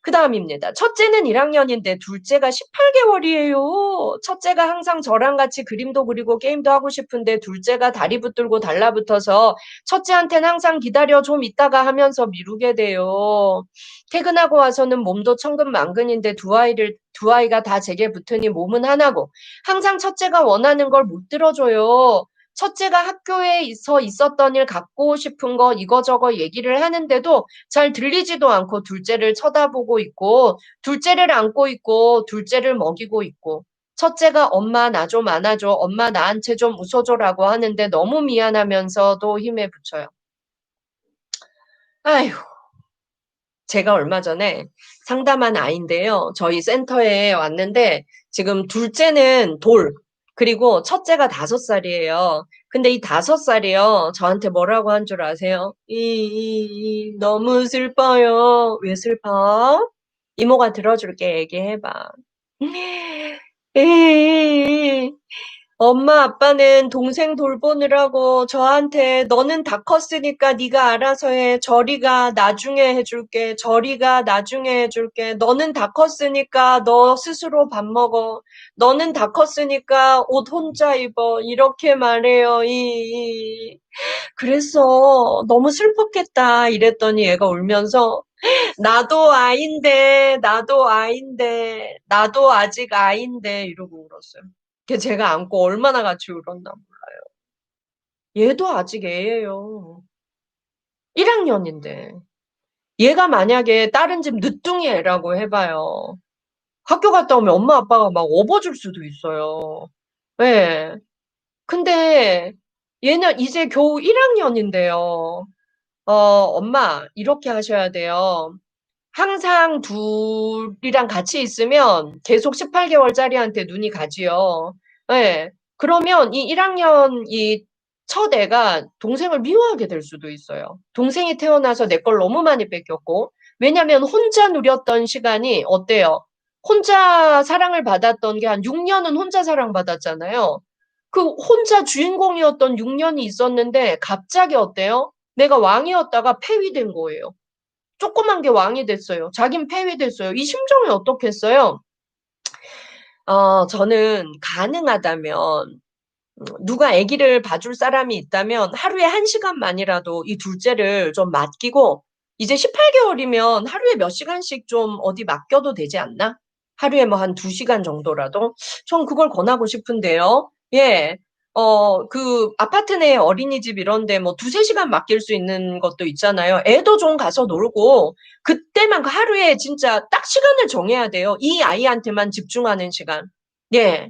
그 다음입니다. 첫째는 1학년인데 둘째가 18개월이에요. 첫째가 항상 저랑 같이 그림도 그리고 게임도 하고 싶은데 둘째가 다리 붙들고 달라붙어서 첫째한테는 항상 기다려 좀 있다가 하면서 미루게 돼요. 퇴근하고 와서는 몸도 천근만근인데 두 아이가 다 제게 붙으니 몸은 하나고 항상 첫째가 원하는 걸 못 들어줘요. 첫째가 학교에서 있었던 일 갖고 싶은 거 이거저거 얘기를 하는데도 잘 들리지도 않고 둘째를 쳐다보고 있고, 둘째를 안고 있고, 둘째를 먹이고 있고, 첫째가 엄마 나 좀 안아줘, 엄마 나한테 좀 웃어줘라고 하는데 너무 미안하면서도 힘에 부쳐요. 아휴, 제가 얼마 전에 상담한 아이인데요. 저희 센터에 왔는데 지금 둘째는 돌, 그리고 첫째가 5살이에요. 근데 이 5살이요. 저한테 뭐라고 한 줄 아세요? 너무 슬퍼요. 왜 슬퍼? 이모가 들어줄게. 얘기해봐. 이, 엄마 아빠는 동생 돌보느라고 저한테 너는 다 컸으니까 네가 알아서 해. 저리가 나중에 해줄게. 저리가 나중에 해줄게. 너는 다 컸으니까 너 스스로 밥 먹어. 너는 다 컸으니까 옷 혼자 입어. 이렇게 말해요. 그래서 너무 슬펐겠다. 이랬더니 얘가 울면서 나도 아인데, 나도 아인데, 나도 아직 아인데 이러고 울었어요. 걔 제가 안고 얼마나 같이 울었나 몰라요. 얘도 아직 애예요. 1학년인데. 얘가 만약에 다른 집 늦둥이 애라고 해봐요. 학교 갔다 오면 엄마 아빠가 막 업어줄 수도 있어요. 네. 근데 얘는 이제 겨우 1학년인데요. 엄마, 이렇게 하셔야 돼요. 항상 둘이랑 같이 있으면 계속 18개월짜리한테 눈이 가지요. 예. 그러면 이 1학년 이 첫 애가 동생을 미워하게 될 수도 있어요. 동생이 태어나서 내 걸 너무 많이 뺏겼고. 왜냐면 혼자 누렸던 시간이 어때요? 혼자 사랑을 받았던 게 한 6년은 혼자 사랑받았잖아요. 그 혼자 주인공이었던 6년이 있었는데 갑자기 어때요? 내가 왕이었다가 폐위된 거예요. 조그만 게 왕이 됐어요. 자긴 폐위됐어요. 이 심정이 어떻겠어요? 저는 가능하다면 누가 아기를 봐줄 사람이 있다면 하루에 1시간만이라도 이 둘째를 좀 맡기고 이제 18개월이면 하루에 몇 시간씩 좀 어디 맡겨도 되지 않나? 하루에 뭐 한 2시간 정도라도? 전 그걸 권하고 싶은데요. 예. 그 아파트 내 어린이집 이런 데 뭐 2-3시간 맡길 수 있는 것도 있잖아요. 애도 좀 가서 놀고 그때만 하루에 진짜 딱 시간을 정해야 돼요. 이 아이한테만 집중하는 시간. 예.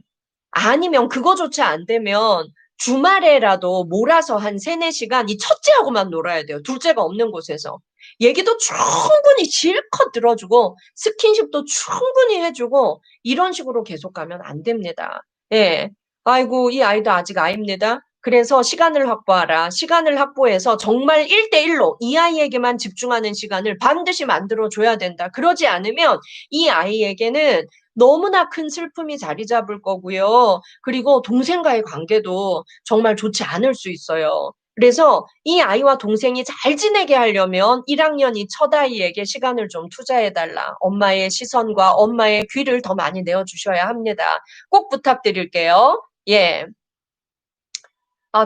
아니면 그거조차 안 되면 주말에라도 몰아서 한 3-4시간 이 첫째하고만 놀아야 돼요. 둘째가 없는 곳에서. 얘기도 충분히 실컷 들어주고 스킨십도 충분히 해주고 이런 식으로 계속 가면 안 됩니다. 예. 아이고 이 아이도 아직 아이입니다. 그래서 시간을 확보하라. 시간을 확보해서 정말 1대1로 이 아이에게만 집중하는 시간을 반드시 만들어줘야 된다. 그러지 않으면 이 아이에게는 너무나 큰 슬픔이 자리 잡을 거고요. 그리고 동생과의 관계도 정말 좋지 않을 수 있어요. 그래서 이 아이와 동생이 잘 지내게 하려면 1학년이 첫 아이에게 시간을 좀 투자해달라. 엄마의 시선과 엄마의 귀를 더 많이 내어주셔야 합니다. 꼭 부탁드릴게요. 예.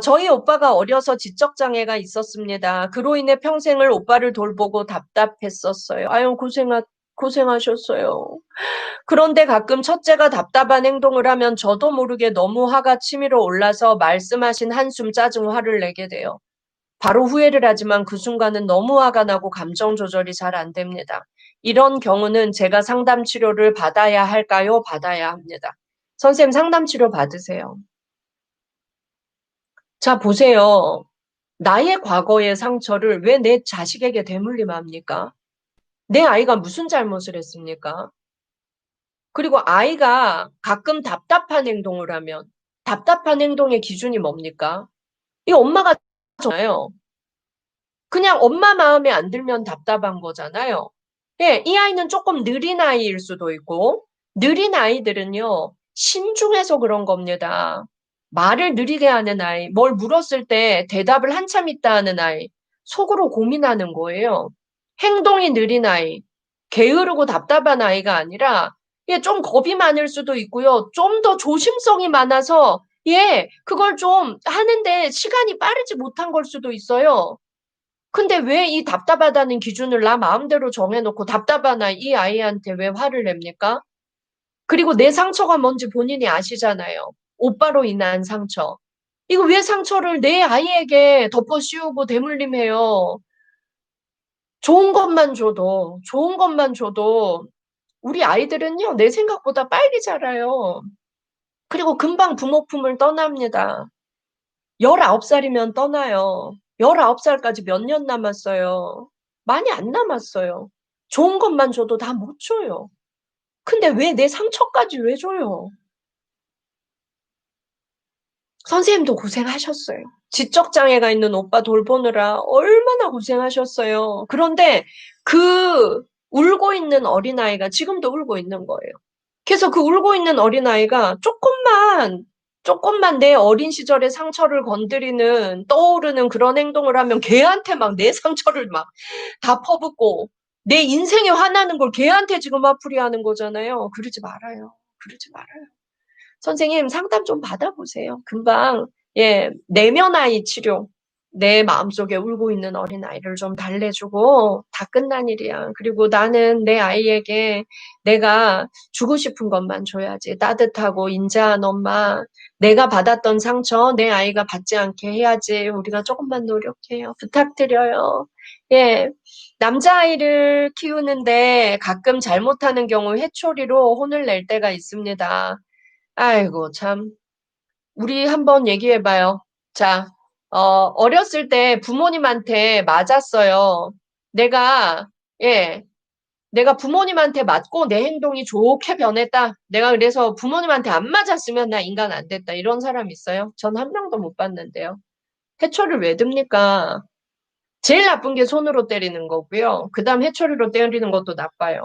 저희 오빠가 어려서 지적장애가 있었습니다. 그로 인해 평생을 오빠를 돌보고 답답했었어요. 아유, 고생하셨어요. 그런데 가끔 첫째가 답답한 행동을 하면 저도 모르게 너무 화가 치밀어 올라서 말씀하신 한숨 짜증 화를 내게 돼요. 바로 후회를 하지만 그 순간은 너무 화가 나고 감정 조절이 잘 안 됩니다. 이런 경우는 제가 상담 치료를 받아야 할까요? 받아야 합니다. 선생님 상담 치료 받으세요. 자, 보세요. 나의 과거의 상처를 왜 내 자식에게 대물림합니까? 내 아이가 무슨 잘못을 했습니까? 그리고 아이가 가끔 답답한 행동을 하면 답답한 행동의 기준이 뭡니까? 이 엄마가 잖아요. 그냥 엄마 마음에 안 들면 답답한 거잖아요. 예, 이 아이는 조금 느린 아이일 수도 있고 느린 아이들은요. 신중해서 그런 겁니다. 말을 느리게 하는 아이, 뭘 물었을 때 대답을 한참 있다 하는 아이, 속으로 고민하는 거예요. 행동이 느린 아이, 게으르고 답답한 아이가 아니라 예, 좀 겁이 많을 수도 있고요. 좀 더 조심성이 많아서 예, 그걸 좀 하는데 시간이 빠르지 못한 걸 수도 있어요. 근데 왜 이 답답하다는 기준을 나 마음대로 정해놓고 답답한 이 아이한테 왜 화를 냅니까? 그리고 내 상처가 뭔지 본인이 아시잖아요. 오빠로 인한 상처. 이거 왜 상처를 내 아이에게 덮어 씌우고 대물림해요? 좋은 것만 줘도 우리 아이들은요, 내 생각보다 빨리 자라요. 그리고 금방 부모 품을 떠납니다. 19살이면 떠나요. 19살까지 몇 년 남았어요. 많이 안 남았어요. 좋은 것만 줘도 다 못 줘요. 근데 왜 내 상처까지 왜 줘요? 선생님도 고생하셨어요. 지적장애가 있는 오빠 돌보느라 얼마나 고생하셨어요. 그런데 그 울고 있는 어린아이가 지금도 울고 있는 거예요. 그래서 그 울고 있는 어린아이가 조금만 내 어린 시절의 상처를 건드리는, 떠오르는 그런 행동을 하면 걔한테 막 내 상처를 막 다 퍼붓고, 내 인생에 화나는 걸 걔한테 지금 화풀이 하는 거잖아요. 그러지 말아요. 그러지 말아요. 선생님 상담 좀 받아보세요. 금방, 예, 내면아이 치료. 내 마음속에 울고 있는 어린아이를 좀 달래주고 다 끝난 일이야. 그리고 나는 내 아이에게 내가 주고 싶은 것만 줘야지. 따뜻하고 인자한 엄마. 내가 받았던 상처 내 아이가 받지 않게 해야지. 우리가 조금만 노력해요. 부탁드려요. 예. 남자아이를 키우는데 가끔 잘못하는 경우 회초리로 혼을 낼 때가 있습니다. 아이고, 참. 우리 한번 얘기해봐요. 자, 어렸을 때 부모님한테 맞았어요. 내가, 예, 내가 부모님한테 맞고 내 행동이 좋게 변했다. 내가 그래서 부모님한테 안 맞았으면 나 인간 안 됐다. 이런 사람 있어요? 전 한 명도 못 봤는데요. 해초를 왜 듭니까? 제일 나쁜 게 손으로 때리는 거고요. 그 다음 해초리로 때리는 것도 나빠요.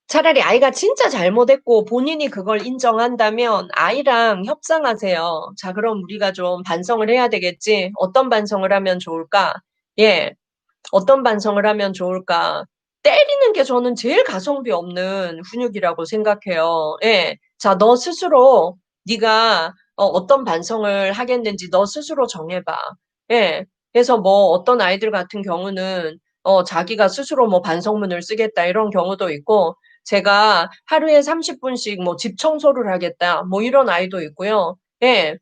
차라리 아이가 진짜 잘못했고 본인이 그걸 인정한다면 아이랑 협상하세요. 자, 그럼 우리가 좀 반성을 해야 되겠지? 어떤 반성을 하면 좋을까? 예, 어떤 반성을 하면 좋을까? 때리는 게 저는 제일 가성비 없는 훈육이라고 생각해요. 예, 자, 너 스스로 네가 어떤 반성을 하겠는지 너 스스로 정해봐. 예, 그래서 뭐 어떤 아이들 같은 경우는 자기가 스스로 뭐 반성문을 쓰겠다 이런 경우도 있고 제가 하루에 30분씩 뭐 집 청소를 하겠다. 뭐 이런 아이도 있고요. 예.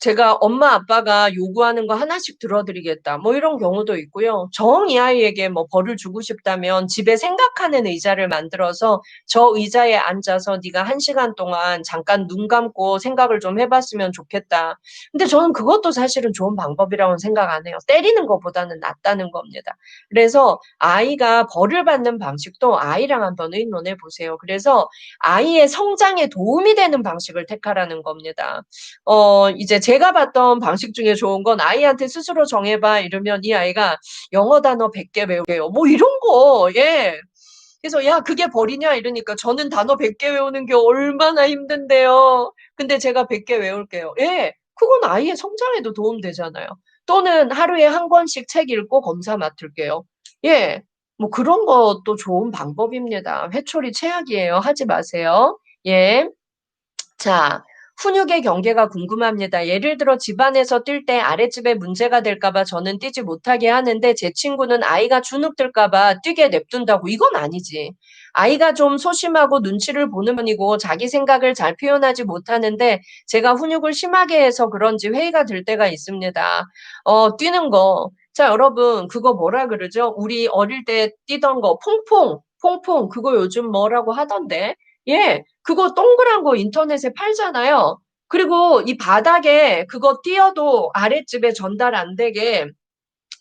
제가 엄마 아빠가 요구하는 거 하나씩 들어드리겠다. 뭐 이런 경우도 있고요. 정 이 아이에게 뭐 벌을 주고 싶다면 집에 생각하는 의자를 만들어서 저 의자에 앉아서 네가 1시간 동안 잠깐 눈 감고 생각을 좀 해봤으면 좋겠다. 근데 저는 그것도 사실은 좋은 방법이라고는 생각 안 해요. 때리는 것보다는 낫다는 겁니다. 그래서 아이가 벌을 받는 방식도 아이랑 한번 의논해 보세요. 그래서 아이의 성장에 도움이 되는 방식을 택하라는 겁니다. 이제 제가 봤던 방식 중에 좋은 건 아이한테 스스로 정해봐 이러면 이 아이가 영어 단어 100개 외우게요. 뭐 이런 거, 예. 그래서 야, 그게 벌이냐 이러니까 저는 단어 100개 외우는 게 얼마나 힘든데요. 근데 제가 100개 외울게요. 예. 그건 아이의 성장에도 도움 되잖아요. 또는 하루에 한 권씩 책 읽고 검사 맡을게요. 예. 뭐 그런 것도 좋은 방법입니다. 회초리 최악이에요. 하지 마세요. 예. 자, 훈육의 경계가 궁금합니다. 예를 들어 집안에서 뛸 때 아랫집에 문제가 될까봐 저는 뛰지 못하게 하는데 제 친구는 아이가 주눅 들까봐 뛰게 냅둔다고. 이건 아니지. 아이가 좀 소심하고 눈치를 보는 편이고 자기 생각을 잘 표현하지 못하는데 제가 훈육을 심하게 해서 그런지 회의가 들 때가 있습니다. 뛰는 거. 자, 여러분, 그거 뭐라 그러죠? 우리 어릴 때 뛰던 거, 퐁퐁, 그거 요즘 뭐라고 하던데? 예, 그거 동그란 거 인터넷에 팔잖아요. 그리고 이 바닥에 그거 띄어도 아랫집에 전달 안 되게,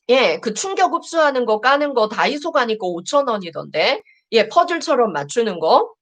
예, 그 충격 흡수하는 거 까는 거 다이소 가니까 5,000원이던데. 예, 퍼즐처럼 맞추는 거.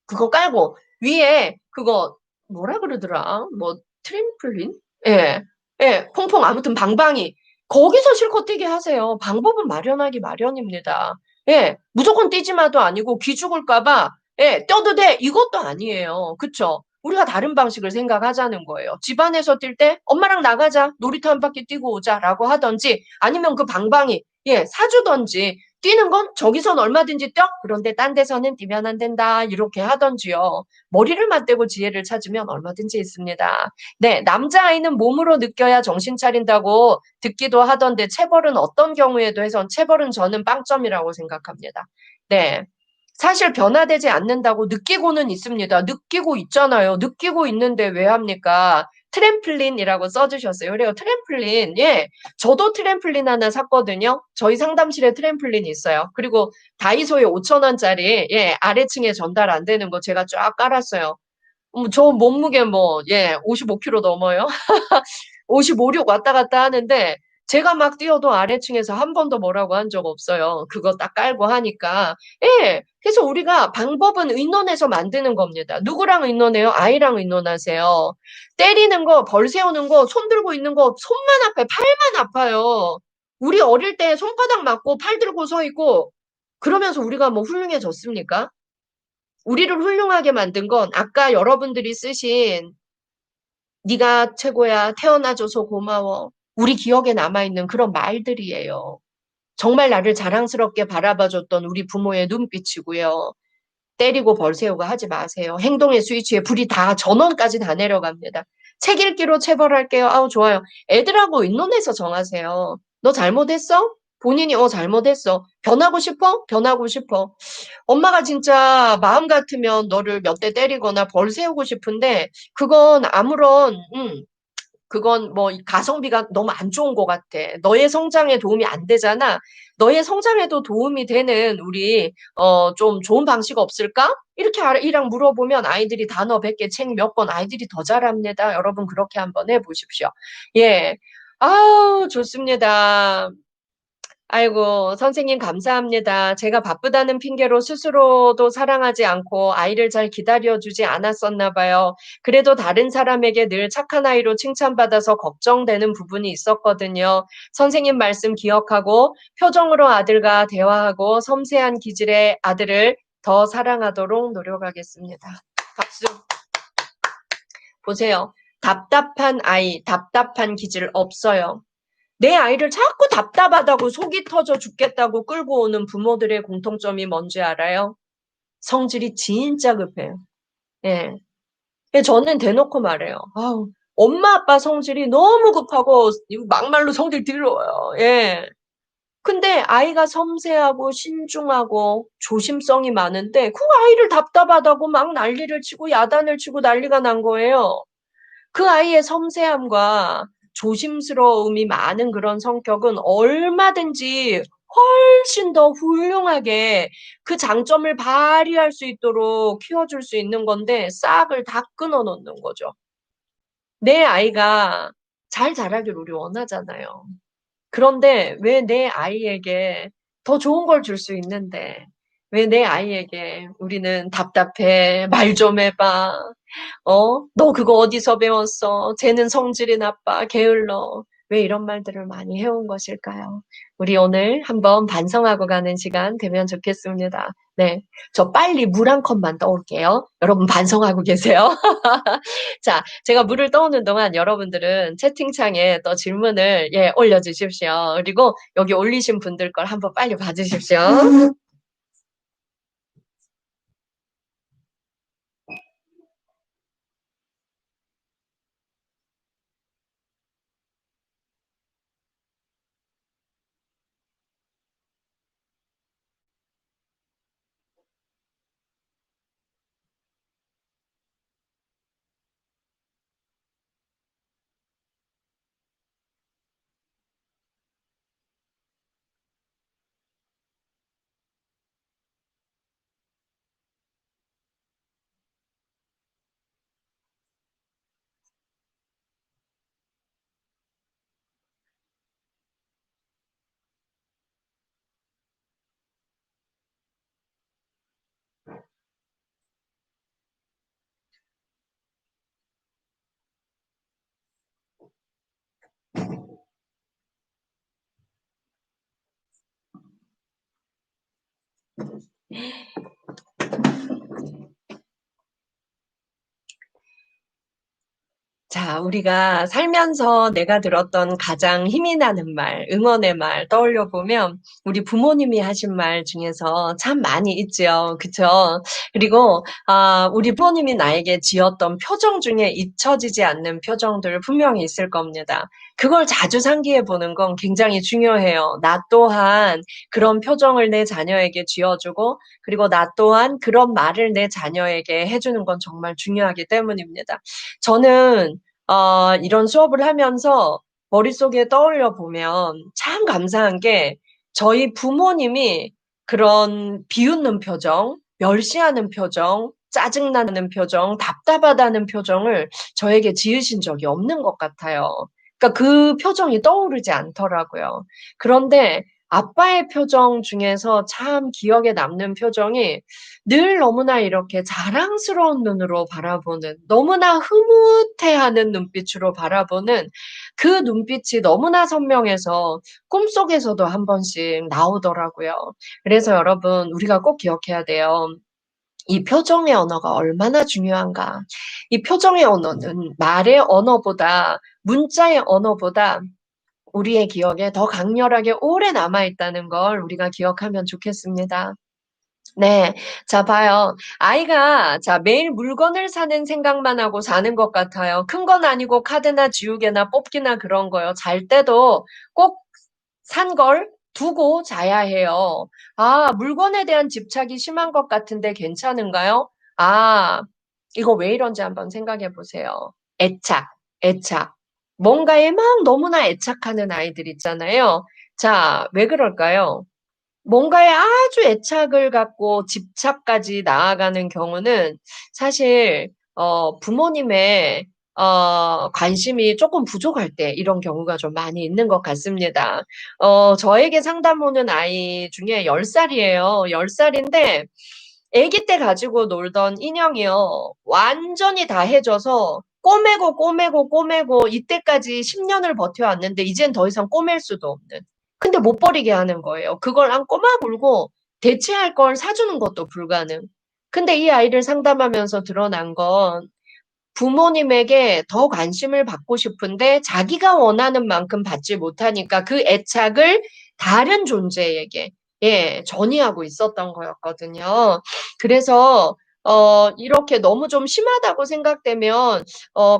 그거 깔고 위에 그거 뭐라 그러더라? 뭐 트램플린? 예. 예, 퐁퐁 아무튼 방방이 거기서 실컷 뛰게 하세요. 방법은 마련하기 마련입니다. 예. 무조건 뛰지 마도 아니고 기 죽을까 봐 예, 뛰어도 돼. 이것도 아니에요. 그쵸? 우리가 다른 방식을 생각하자는 거예요. 집안에서 뛸 때 엄마랑 나가자. 놀이터 한 바퀴 뛰고 오자라고 하든지 아니면 그 방방이 예, 사주든지 뛰는 건 저기선 얼마든지 뛰어. 그런데 딴 데서는 뛰면 안 된다. 이렇게 하던지요. 머리를 맞대고 지혜를 찾으면 얼마든지 있습니다. 네, 남자아이는 몸으로 느껴야 정신 차린다고 듣기도 하던데 체벌은 어떤 경우에도 해서 체벌은 저는 빵점이라고 생각합니다. 네. 사실 변화되지 않는다고 느끼고는 있습니다. 느끼고 있잖아요. 느끼고 있는데 왜 합니까? 트램플린이라고 써주셨어요. 그래요. 트램플린. 예. 저도 트램플린 하나 샀거든요. 저희 상담실에 트램플린이 있어요. 그리고 다이소에 5,000원짜리, 예, 아래층에 전달 안 되는 거 제가 쫙 깔았어요. 저 몸무게 뭐, 예, 55kg 넘어요. 55, 6 왔다 갔다 하는데 제가 막 뛰어도 아래층에서 한 번도 뭐라고 한 적 없어요. 그거 딱 깔고 하니까. 예. 그래서 우리가 방법은 의논해서 만드는 겁니다. 누구랑 의논해요? 아이랑 의논하세요. 때리는 거, 벌 세우는 거, 손 들고 있는 거, 손만 아파요. 팔만 아파요. 우리 어릴 때 손바닥 맞고 팔 들고 서 있고 그러면서 우리가 뭐 훌륭해졌습니까? 우리를 훌륭하게 만든 건 아까 여러분들이 쓰신 네가 최고야. 태어나줘서 고마워. 우리 기억에 남아있는 그런 말들이에요. 정말 나를 자랑스럽게 바라봐줬던 우리 부모의 눈빛이고요. 때리고 벌 세우고 하지 마세요. 행동의 스위치에 불이 다 전원까지 다 내려갑니다. 책 읽기로 체벌할게요. 아우 좋아요. 애들하고 의논해서 정하세요. 너 잘못했어? 본인이 잘못했어. 변하고 싶어? 변하고 싶어. 엄마가 진짜 마음 같으면 너를 몇 대 때리거나 벌 세우고 싶은데 그건 아무런 그건 뭐 가성비가 너무 안 좋은 것 같아. 너의 성장에 도움이 안 되잖아. 너의 성장에도 도움이 되는 우리 좀 좋은 방식 없을까? 이렇게 아이랑 물어보면 아이들이 단어 100개, 책 몇 권 아이들이 더 잘합니다. 여러분 그렇게 한번 해보십시오. 예. 아우 좋습니다. 아이고, 선생님 감사합니다. 제가 바쁘다는 핑계로 스스로도 사랑하지 않고 아이를 잘 기다려주지 않았었나 봐요. 그래도 다른 사람에게 늘 착한 아이로 칭찬받아서 걱정되는 부분이 있었거든요. 선생님 말씀 기억하고 표정으로 아들과 대화하고 섬세한 기질의 아들을 더 사랑하도록 노력하겠습니다. 박수. 보세요. 답답한 아이, 답답한 기질 없어요. 내 아이를 자꾸 답답하다고 속이 터져 죽겠다고 끌고 오는 부모들의 공통점이 뭔지 알아요? 성질이 진짜 급해요. 예. 저는 대놓고 말해요. 아우, 엄마 아빠 성질이 너무 급하고 이거 막말로 성질 더러워요. 예. 근데 아이가 섬세하고 신중하고 조심성이 많은데 그 아이를 답답하다고 막 난리를 치고 야단을 치고 난리가 난 거예요. 그 아이의 섬세함과 조심스러움이 많은 그런 성격은 얼마든지 훨씬 더 훌륭하게 그 장점을 발휘할 수 있도록 키워줄 수 있는 건데 싹을 다 끊어놓는 거죠. 내 아이가 잘 자라길 우리 원하잖아요. 그런데 왜 내 아이에게 더 좋은 걸 줄 수 있는데 왜 내 아이에게 우리는 답답해, 말 좀 해봐, 너 그거 어디서 배웠어? 쟤는 성질이 나빠, 게을러. 왜 이런 말들을 많이 해온 것일까요? 우리 오늘 한번 반성하고 가는 시간 되면 좋겠습니다. 네. 저 빨리 물 한 컵만 떠올게요. 여러분 반성하고 계세요? 자, 제가 물을 떠오는 동안 여러분들은 채팅창에 또 질문을, 예, 올려주십시오. 그리고 여기 올리신 분들 걸 한번 빨리 봐주십시오. 자, 우리가 살면서 내가 들었던 가장 힘이 나는 말, 응원의 말 떠올려 보면 우리 부모님이 하신 말 중에서 참 많이 있죠. 그쵸? 그리고, 우리 부모님이 나에게 지었던 표정 중에 잊혀지지 않는 표정들 분명히 있을 겁니다. 그걸 자주 상기해 보는 건 굉장히 중요해요. 나 또한 그런 표정을 내 자녀에게 쥐어주고, 그리고 나 또한 그런 말을 내 자녀에게 해주는 건 정말 중요하기 때문입니다. 저는 이런 수업을 하면서 머릿속에 떠올려 보면 참 감사한 게 저희 부모님이 그런 비웃는 표정, 멸시하는 표정, 짜증나는 표정, 답답하다는 표정을 저에게 지으신 적이 없는 것 같아요. 그러니까 그 표정이 떠오르지 않더라고요. 그런데 아빠의 표정 중에서 참 기억에 남는 표정이 늘 너무나 이렇게 자랑스러운 눈으로 바라보는, 너무나 흐뭇해하는 눈빛으로 바라보는 그 눈빛이 너무나 선명해서 꿈속에서도 한 번씩 나오더라고요. 그래서 여러분, 우리가 꼭 기억해야 돼요. 이 표정의 언어가 얼마나 중요한가. 이 표정의 언어는 말의 언어보다, 문자의 언어보다 우리의 기억에 더 강렬하게 오래 남아있다는 걸 우리가 기억하면 좋겠습니다. 네. 자, 봐요. 아이가, 매일 물건을 사는 생각만 하고 사는 것 같아요. 큰 건 아니고 카드나 지우개나 뽑기나 그런 거요. 잘 때도 꼭 산 걸 두고 자야 해요. 물건에 대한 집착이 심한 것 같은데 괜찮은가요? 아, 이거 왜 이런지 한번 생각해 보세요. 애착, 애착. 뭔가에 막 너무나 애착하는 아이들 있잖아요. 자, 왜 그럴까요? 뭔가에 아주 애착을 갖고 집착까지 나아가는 경우는 사실 부모님의 관심이 조금 부족할 때 이런 경우가 좀 많이 있는 것 같습니다. 저에게 상담 오는 아이 중에 10살이에요. 10살인데 아기 때 가지고 놀던 인형이요. 완전히 다 해져서 꼬매고 꼬매고 꼬매고 이때까지 10년을 버텨왔는데 이젠 더 이상 꼬맬 수도 없는. 근데 못 버리게 하는 거예요. 그걸 안고 막 울고 대체할 걸 사주는 것도 불가능. 근데 이 아이를 상담하면서 드러난 건 부모님에게 더 관심을 받고 싶은데 자기가 원하는 만큼 받지 못하니까 그 애착을 다른 존재에게 전이하고 있었던 거였거든요. 그래서 이렇게 너무 좀 심하다고 생각되면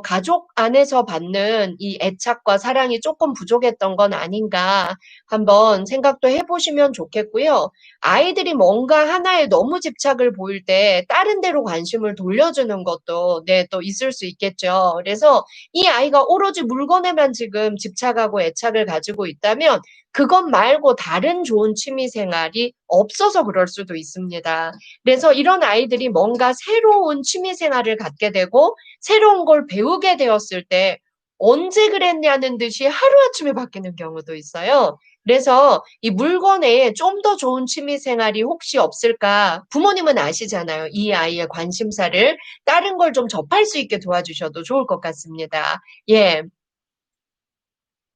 가족 안에서 받는 이 애착과 사랑이 조금 부족했던 건 아닌가 한번 생각도 해보시면 좋겠고요. 아이들이 뭔가 하나에 너무 집착을 보일 때 다른 데로 관심을 돌려주는 것도 또 있을 수 있겠죠. 그래서 이 아이가 오로지 물건에만 지금 집착하고 애착을 가지고 있다면 그것 말고 다른 좋은 취미 생활이 없어서 그럴 수도 있습니다. 그래서 이런 아이들이 뭔가 새로운 취미 생활을 갖게 되고 새로운 걸 배우게 되었을 때 언제 그랬냐는 듯이 하루아침에 바뀌는 경우도 있어요. 그래서 이 물건 외에 좀 더 좋은 취미 생활이 혹시 없을까? 부모님은 아시잖아요. 이 아이의 관심사를 다른 걸 좀 접할 수 있게 도와주셔도 좋을 것 같습니다. 예.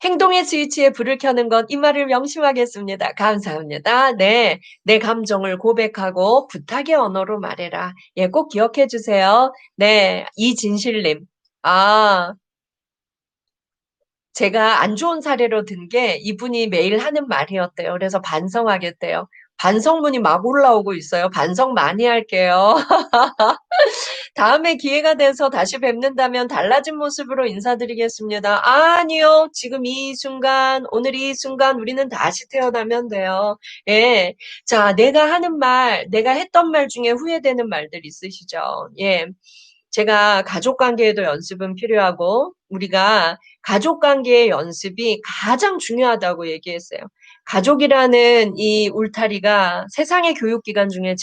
행동의 스위치에 불을 켜는 것, 이 말을 명심하겠습니다. 감사합니다. 네. 내 감정을 고백하고 부탁의 언어로 말해라. 예, 꼭 기억해 주세요. 네. 이진실님. 아, 제가 안 좋은 사례로 든 게 이분이 매일 하는 말이었대요. 그래서 반성하겠대요. 반성문이 막 올라오고 있어요. 반성 많이 할게요. 다음에 기회가 돼서 다시 뵙는다면 달라진 모습으로 인사드리겠습니다. 아니요. 지금 이 순간, 오늘 이 순간 우리는 다시 태어나면 돼요. 예. 자, 내가 하는 말, 내가 했던 말 중에 후회되는 말들 있으시죠? 예. 제가 가족 관계에도 연습은 필요하고 우리가 가족 관계의 연습이 가장 중요하다고 얘기했어요. 가족이라는 이 울타리가 세상의 교육기관 중에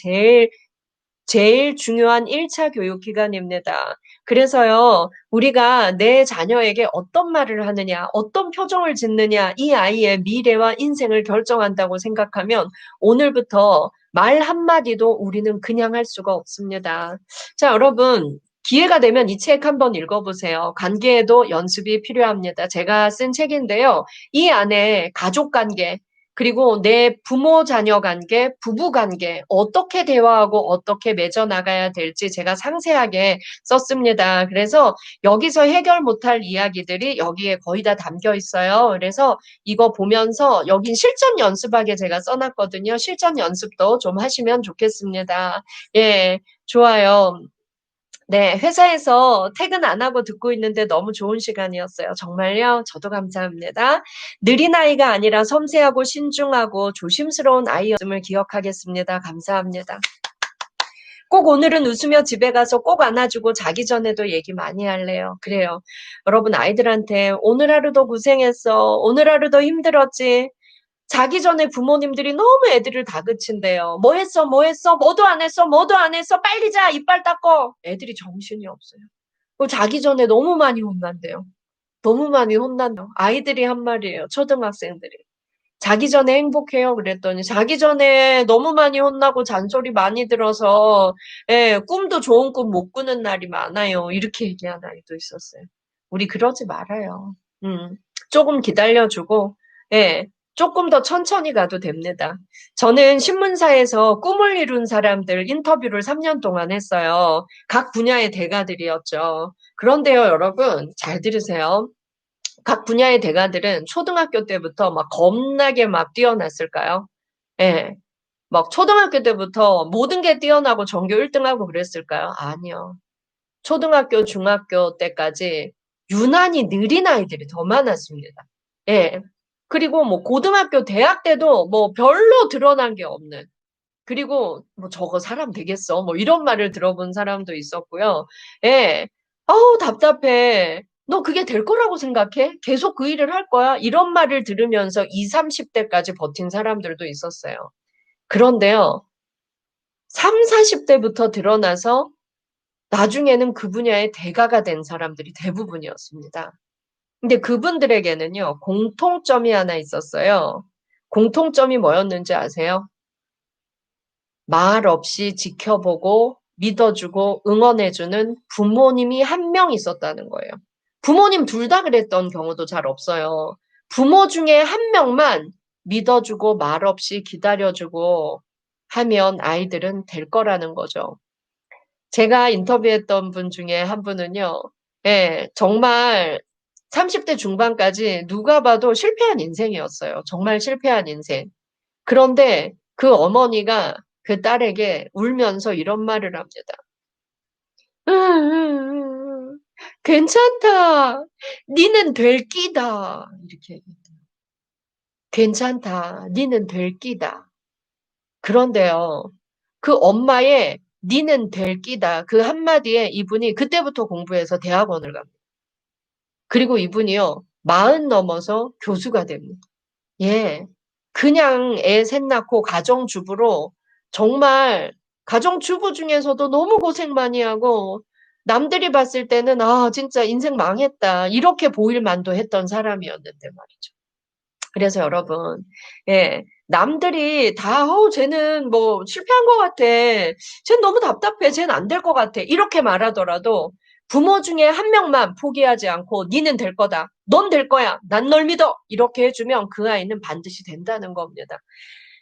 제일 중요한 1차 교육기관입니다. 그래서요, 우리가 내 자녀에게 어떤 말을 하느냐, 어떤 표정을 짓느냐, 이 아이의 미래와 인생을 결정한다고 생각하면 오늘부터 말 한마디도 우리는 그냥 할 수가 없습니다. 자, 여러분. 기회가 되면 이 책 한번 읽어보세요. 관계에도 연습이 필요합니다. 제가 쓴 책인데요. 이 안에 가족 관계, 그리고 내 부모 자녀 관계, 부부 관계 어떻게 대화하고 어떻게 맺어 나가야 될지 제가 상세하게 썼습니다. 그래서 여기서 해결 못할 이야기들이 여기에 거의 다 담겨 있어요. 그래서 이거 보면서 여긴 실전 연습하게 제가 써놨거든요. 실전 연습도 좀 하시면 좋겠습니다. 예, 좋아요. 네, 회사에서 퇴근 안 하고 듣고 있는데 너무 좋은 시간이었어요. 정말요? 저도 감사합니다. 느린 아이가 아니라 섬세하고 신중하고 조심스러운 아이였음을 기억하겠습니다. 감사합니다. 꼭 오늘은 웃으며 집에 가서 꼭 안아주고 자기 전에도 얘기 많이 할래요. 그래요. 여러분 아이들한테 오늘 하루도 고생했어. 오늘 하루도 힘들었지. 자기 전에 부모님들이 너무 애들을 다그친대요. 뭐 했어? 뭐 했어? 뭐도 안 했어? 뭐도 안 했어? 빨리 자! 이빨 닦어! 애들이 정신이 없어요. 자기 전에 너무 많이 혼난대요. 너무 많이 혼난대요. 아이들이 한 말이에요. 초등학생들이. 자기 전에 행복해요. 그랬더니 자기 전에 너무 많이 혼나고 잔소리 많이 들어서 예, 꿈도 좋은 꿈 못 꾸는 날이 많아요. 이렇게 얘기한 아이도 있었어요. 우리 그러지 말아요. 조금 기다려주고 예, 조금 더 천천히 가도 됩니다. 저는 신문사에서 꿈을 이룬 사람들 인터뷰를 3년 동안 했어요. 각 분야의 대가들이었죠. 그런데요, 여러분 잘 들으세요. 각 분야의 대가들은 초등학교 때부터 막 겁나게 막 뛰어났을까요? 예. 막 초등학교 때부터 모든 게 뛰어나고 전교 1등하고 그랬을까요? 아니요. 초등학교, 중학교 때까지 유난히 느린 아이들이 더 많았습니다. 예. 그리고 뭐 고등학교, 대학 때도 뭐 별로 드러난 게 없는. 그리고 뭐 저거 사람 되겠어. 뭐 이런 말을 들어본 사람도 있었고요. 예. 아우, 답답해. 너 그게 될 거라고 생각해? 계속 그 일을 할 거야? 이런 말을 들으면서 20, 30대까지 버틴 사람들도 있었어요. 그런데요, 3, 40대부터 드러나서 나중에는 그 분야의 대가가 된 사람들이 대부분이었습니다. 근데 그분들에게는요, 공통점이 하나 있었어요. 공통점이 뭐였는지 아세요? 말 없이 지켜보고 믿어주고 응원해주는 부모님이 한 명 있었다는 거예요. 부모님 둘 다 그랬던 경우도 잘 없어요. 부모 중에 한 명만 믿어주고 말 없이 기다려주고 하면 아이들은 될 거라는 거죠. 제가 인터뷰했던 분 중에 한 분은요, 예, 정말 30대 중반까지 누가 봐도 실패한 인생이었어요. 정말 실패한 인생. 그런데 그 어머니가 그 딸에게 울면서 이런 말을 합니다. 괜찮다. 니는 될 끼다. 이렇게 얘기해요. 괜찮다. 니는 될 끼다. 그런데요. 그 엄마의 니는 될 끼다. 그 한마디에 이분이 그때부터 공부해서 대학원을 갑니다. 그리고 이분이요. 40 넘어서 교수가 됩니다. 예. 그냥 애 셋 낳고 가정주부로 정말 가정주부 중에서도 너무 고생 많이 하고 남들이 봤을 때는 '아 진짜 인생 망했다.' 이렇게 보일 만도 했던 사람이었는데 말이죠. 그래서 여러분 예 남들이 다 쟤는 뭐 실패한 것 같아. 쟤는 너무 답답해. 쟤는 안 될 것 같아.' 이렇게 말하더라도 부모 중에 한 명만 포기하지 않고 "니는 될 거다. 넌 될 거야. 난 널 믿어." 이렇게 해 주면 그 아이는 반드시 된다는 겁니다.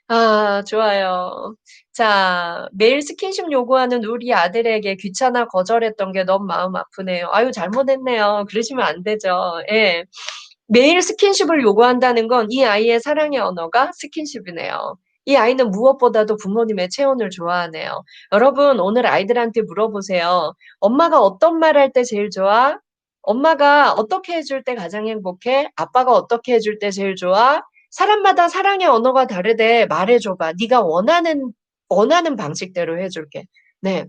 아, 좋아요. 자, 매일 스킨십 요구하는 우리 아들에게 귀찮아 거절했던 게 너무 마음 아프네요. 아유, 잘못했네요. 그러시면 안 되죠. 예. 매일 스킨십을 요구한다는 건 이 아이의 사랑의 언어가 스킨십이네요. 이 아이는 무엇보다도 부모님의 체온을 좋아하네요. 여러분, 오늘 아이들한테 물어보세요. 엄마가 어떤 말 할 때 제일 좋아? 엄마가 어떻게 해줄 때 가장 행복해? 아빠가 어떻게 해줄 때 제일 좋아? 사람마다 사랑의 언어가 다르대. 말해줘봐. 네가 원하는 방식대로 해줄게. 네.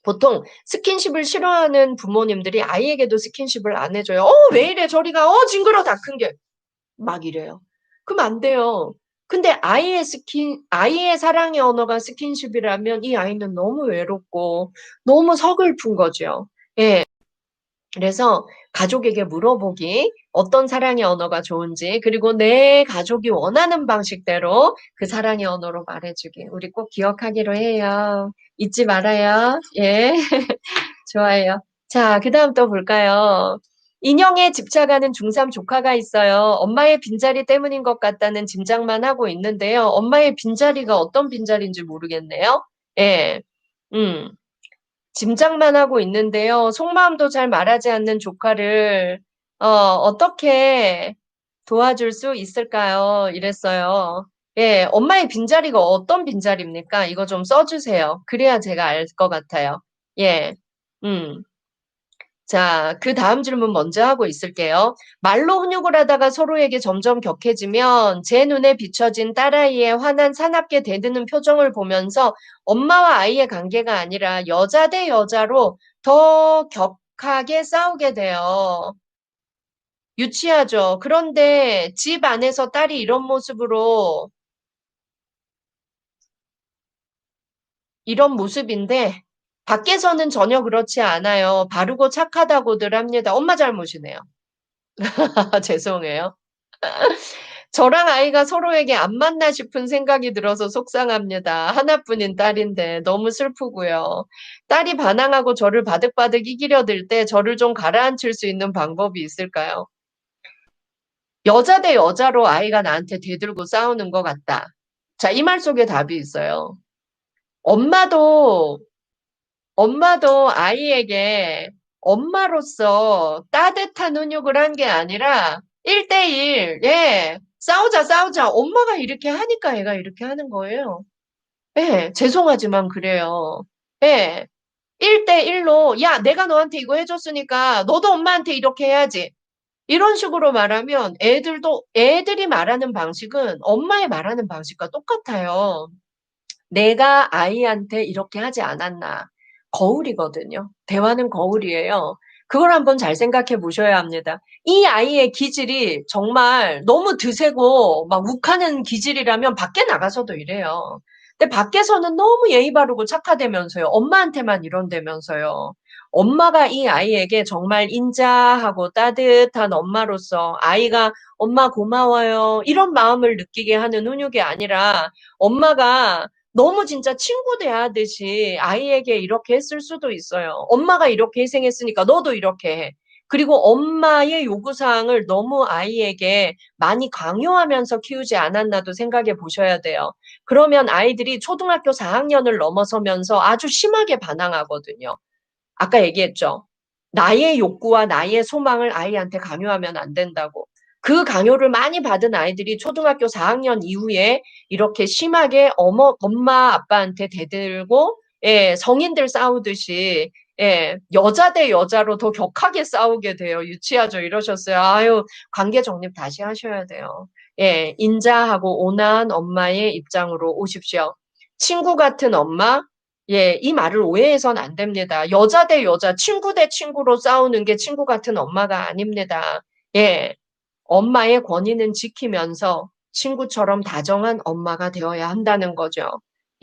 보통 스킨십을 싫어하는 부모님들이 아이에게도 스킨십을 안 해줘요. 왜 이래? 저리 가. 징그러, 다 큰 게. 막 이래요. 그럼 안 돼요. 근데 아이의 사랑의 언어가 스킨십이라면 이 아이는 너무 외롭고 너무 서글픈 거죠. 예. 그래서 가족에게 물어보기, 어떤 사랑의 언어가 좋은지, 그리고 내 가족이 원하는 방식대로 그 사랑의 언어로 말해주기. 우리 꼭 기억하기로 해요. 잊지 말아요. 예. 좋아요. 자, 그 다음 또 볼까요? 인형에 집착하는 중3 조카가 있어요. 엄마의 빈자리 때문인 것 같다는 짐작만 하고 있는데요. 엄마의 빈자리가 어떤 빈자리인지 모르겠네요. 예. 음. 짐작만 하고 있는데요. 속마음도 잘 말하지 않는 조카를 어떻게 도와줄 수 있을까요? 이랬어요. 예, 엄마의 빈자리가 어떤 빈자리입니까? 이거 좀 써주세요. 그래야 제가 알 것 같아요. 예, 음. 자, 그 다음 질문 먼저 하고 있을게요. 말로 훈육을 하다가 서로에게 점점 격해지면 제 눈에 비춰진 딸아이의 환한 사납게 대드는 표정을 보면서 엄마와 아이의 관계가 아니라 여자 대 여자로 더 격하게 싸우게 돼요. 유치하죠. 그런데 집 안에서 딸이 이런 모습인데 밖에서는 전혀 그렇지 않아요. 바르고 착하다고들 합니다. 엄마 잘못이네요. 죄송해요. 저랑 아이가 서로에게 안 맞나 싶은 생각이 들어서 속상합니다. 하나뿐인 딸인데 너무 슬프고요. 딸이 반항하고 저를 바득바득 이기려 들 때 저를 좀 가라앉힐 수 있는 방법이 있을까요? 여자 대 여자로 아이가 나한테 대들고 싸우는 것 같다. 자, 이 말 속에 답이 있어요. 엄마도 엄마도 아이에게 엄마로서 따뜻한 훈육을 한 게 아니라 1대1, 예, 싸우자, 싸우자. 엄마가 이렇게 하니까 애가 이렇게 하는 거예요. 예, 죄송하지만 그래요. 예, 1대1로, 야, 내가 너한테 이거 해줬으니까 너도 엄마한테 이렇게 해야지. 이런 식으로 말하면 애들이 말하는 방식은 엄마의 말하는 방식과 똑같아요. 내가 아이한테 이렇게 하지 않았나. 거울이거든요. 대화는 거울이에요. 그걸 한번 잘 생각해 보셔야 합니다. 이 아이의 기질이 정말 너무 드세고 막 욱하는 기질이라면 밖에 나가서도 이래요. 근데 밖에서는 너무 예의 바르고 착하다면서요. 엄마한테만 이런다면서요. 엄마가 이 아이에게 정말 인자하고 따뜻한 엄마로서 아이가 엄마 고마워요. 이런 마음을 느끼게 하는 훈육이 아니라 엄마가 너무 진짜 친구 대하듯이 아이에게 이렇게 했을 수도 있어요. 엄마가 이렇게 희생했으니까 너도 이렇게 해. 그리고 엄마의 요구사항을 너무 아이에게 많이 강요하면서 키우지 않았나도 생각해 보셔야 돼요. 그러면 아이들이 초등학교 4학년을 넘어서면서 아주 심하게 반항하거든요. 아까 얘기했죠. 나의 욕구와 나의 소망을 아이한테 강요하면 안 된다고. 그 강요를 많이 받은 아이들이 초등학교 4학년 이후에 이렇게 심하게 엄마, 아빠한테 대들고, 예, 성인들 싸우듯이, 예, 여자 대 여자로 더 격하게 싸우게 돼요. 유치하죠. 이러셨어요. 아유, 관계 정립 다시 하셔야 돼요. 예, 인자하고 온화한 엄마의 입장으로 오십시오. 친구 같은 엄마, 예, 이 말을 오해해선 안 됩니다. 여자 대 여자, 친구 대 친구로 싸우는 게 친구 같은 엄마가 아닙니다. 예, 엄마의 권위는 지키면서 친구처럼 다정한 엄마가 되어야 한다는 거죠.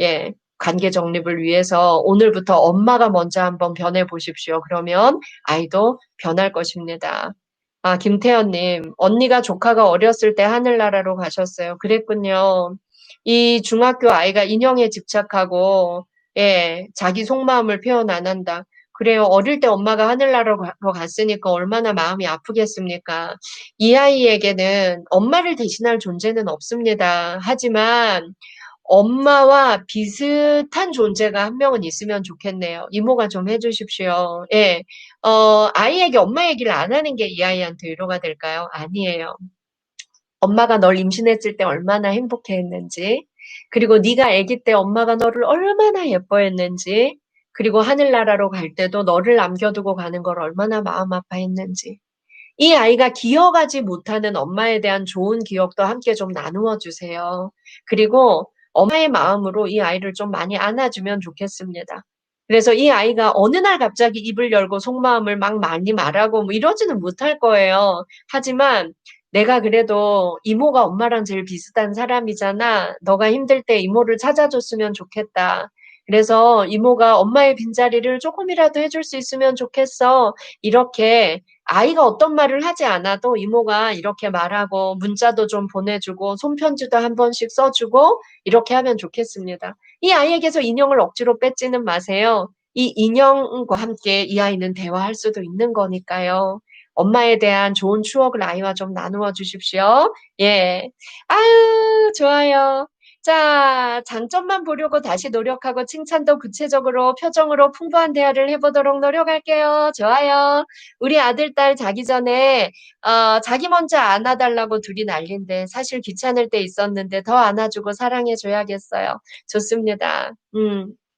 예, 관계 정립을 위해서 오늘부터 엄마가 먼저 한번 변해 보십시오. 그러면 아이도 변할 것입니다. 아, 김태현님, 언니가 조카가 어렸을 때 하늘나라로 가셨어요. 그랬군요. 이 중학교 아이가 인형에 집착하고 예, 자기 속마음을 표현 안 한다. 그래요. 어릴 때 엄마가 하늘나라로 갔으니까 얼마나 마음이 아프겠습니까? 이 아이에게는 엄마를 대신할 존재는 없습니다. 하지만 엄마와 비슷한 존재가 한 명은 있으면 좋겠네요. 이모가 좀 해주십시오. 예. 아이에게 엄마 얘기를 안 하는 게 이 아이한테 위로가 될까요? 아니에요. 엄마가 널 임신했을 때 얼마나 행복해했는지, 그리고 네가 아기 때 엄마가 너를 얼마나 예뻐했는지, 그리고 하늘나라로 갈 때도 너를 남겨두고 가는 걸 얼마나 마음 아파했는지. 이 아이가 기억하지 못하는 엄마에 대한 좋은 기억도 함께 좀 나누어 주세요. 그리고 엄마의 마음으로 이 아이를 좀 많이 안아주면 좋겠습니다. 그래서 이 아이가 어느 날 갑자기 입을 열고 속마음을 막 많이 말하고 뭐 이러지는 못할 거예요. 하지만 내가 그래도 이모가 엄마랑 제일 비슷한 사람이잖아. 너가 힘들 때 이모를 찾아줬으면 좋겠다. 그래서 이모가 엄마의 빈자리를 조금이라도 해줄 수 있으면 좋겠어. 이렇게 아이가 어떤 말을 하지 않아도 이모가 이렇게 말하고 문자도 좀 보내주고 손편지도 한 번씩 써주고 이렇게 하면 좋겠습니다. 이 아이에게서 인형을 억지로 뺏지는 마세요. 이 인형과 함께 이 아이는 대화할 수도 있는 거니까요. 엄마에 대한 좋은 추억을 아이와 좀 나누어 주십시오. 예. 아유, 좋아요. 자, 장점만 보려고 다시 노력하고 칭찬도 구체적으로 표정으로 풍부한 대화를 해보도록 노력할게요. 좋아요. 우리 아들, 딸 자기 전에 자기 먼저 안아달라고 둘이 난린데 사실 귀찮을 때 있었는데 더 안아주고 사랑해줘야겠어요. 좋습니다.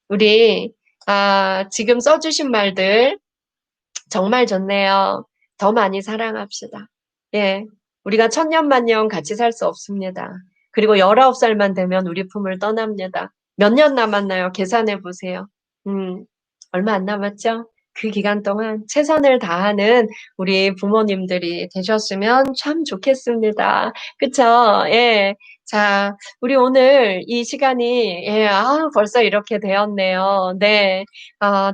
우리 지금 써주신 말들 정말 좋네요. 더 많이 사랑합시다. 예. 우리가 천년만년 같이 살 수 없습니다. 그리고 19살만 되면 우리 품을 떠납니다. 몇 년 남았나요? 계산해 보세요. 얼마 안 남았죠? 그 기간 동안 최선을 다하는 우리 부모님들이 되셨으면 참 좋겠습니다. 그쵸? 예. 자, 우리 오늘 이 시간이, 벌써 이렇게 되었네요. 네.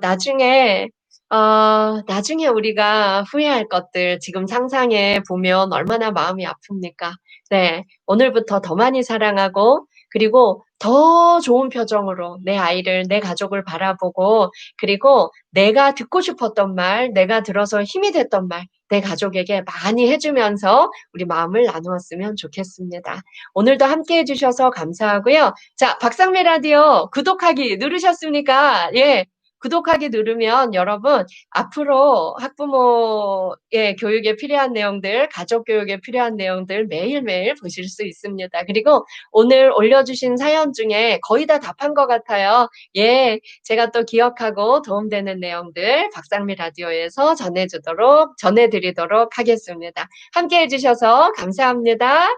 나중에 나중에 우리가 후회할 것들 지금 상상해 보면 얼마나 마음이 아픕니까? 네. 오늘부터 더 많이 사랑하고, 그리고 더 좋은 표정으로 내 아이를, 내 가족을 바라보고, 그리고 내가 듣고 싶었던 말, 내가 들어서 힘이 됐던 말, 내 가족에게 많이 해주면서 우리 마음을 나누었으면 좋겠습니다. 오늘도 함께 해주셔서 감사하고요. 자, 박상미 라디오 구독하기 누르셨습니까? 예. 구독하기 누르면 여러분 앞으로 학부모의 교육에 필요한 내용들, 가족 교육에 필요한 내용들 매일매일 보실 수 있습니다. 그리고 오늘 올려주신 사연 중에 거의 다 답한 것 같아요. 예, 제가 또 기억하고 도움되는 내용들 박상미 라디오에서 전해드리도록 하겠습니다. 함께 해주셔서 감사합니다.